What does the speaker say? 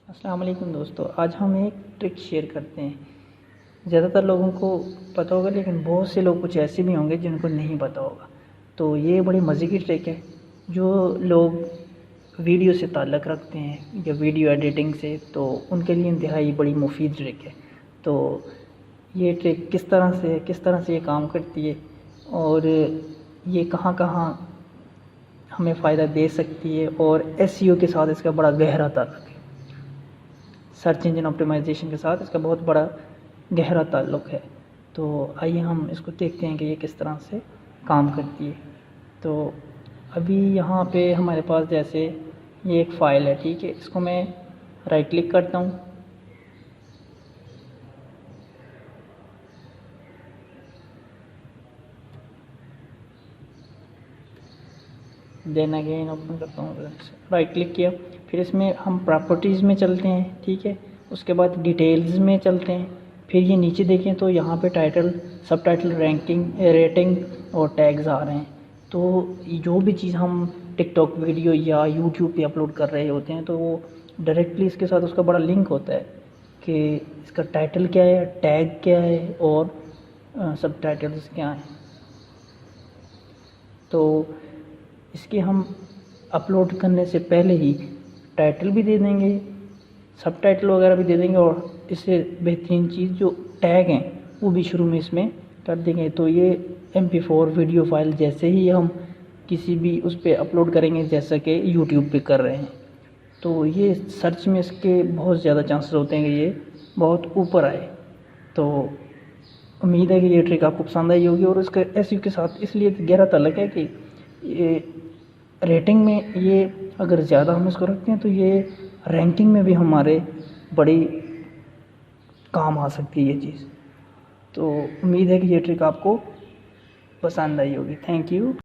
अस्सलाम वालेकुम दोस्तों, आज हम एक ट्रिक शेयर करते हैं। ज़्यादातर लोगों को पता होगा, लेकिन बहुत से लोग कुछ ऐसे भी होंगे जिनको नहीं पता होगा। तो ये बड़ी मज़े की ट्रिक है। जो लोग वीडियो से ताल्लुक़ रखते हैं या वीडियो एडिटिंग से, तो उनके लिए इंतहाई बड़ी मुफीद ट्रिक है। तो ये ट्रिक किस तरह से ये काम करती है और ये कहाँ कहाँ हमें फ़ायदा दे सकती है, और एसईओ के साथ इसका बड़ा गहरा ताल्लुक़ है। सर्च इंजन ऑप्टिमाइजेशन के साथ इसका बहुत बड़ा गहरा ताल्लुक़ है। तो आइए हम इसको देखते हैं कि ये किस तरह से काम करती है। तो अभी यहाँ पे हमारे पास जैसे ये एक फ़ाइल है, ठीक है। इसको मैं राइट क्लिक करता हूँ, देन अगेन ओपन करता हूँ, राइट क्लिक किया। फिर इसमें हम प्रॉपर्टीज़ में चलते हैं, ठीक है। उसके बाद डिटेल्स में चलते हैं। फिर ये नीचे देखें तो यहाँ पे टाइटल, सब टाइटल, रैंकिंग, रेटिंग और टैग्स आ रहे हैं। तो जो भी चीज़ हम टिकटॉक वीडियो या यूट्यूब पे अपलोड कर रहे होते हैं, तो वो डायरेक्टली इसके साथ उसका बड़ा लिंक होता है कि इसका टाइटल क्या है, टैग क्या है और सब टाइटल्स क्या हैं। तो इसके हम अपलोड करने से पहले ही टाइटल भी दे देंगे, सब टाइटल वगैरह भी दे देंगे, और इससे बेहतरीन चीज़ जो टैग हैं वो भी शुरू में इसमें कर देंगे। तो ये MP4 वीडियो फाइल जैसे ही हम किसी भी उस पर अपलोड करेंगे, जैसा कि यूट्यूब पे कर रहे हैं, तो ये सर्च में इसके बहुत ज़्यादा चांसेस होते हैं कि ये बहुत ऊपर आए। तो उम्मीद है कि ये ट्रिक आपको पसंद आई होगी। और इसका एसईओ के साथ इसलिए गहरा ताल्लुक़ है कि ये रेटिंग में, ये अगर ज़्यादा हम इसको रखते हैं तो ये रैंकिंग में भी हमारे बड़ी काम आ सकती है ये चीज़। तो उम्मीद है कि ये ट्रिक आपको पसंद आई होगी। Thank you.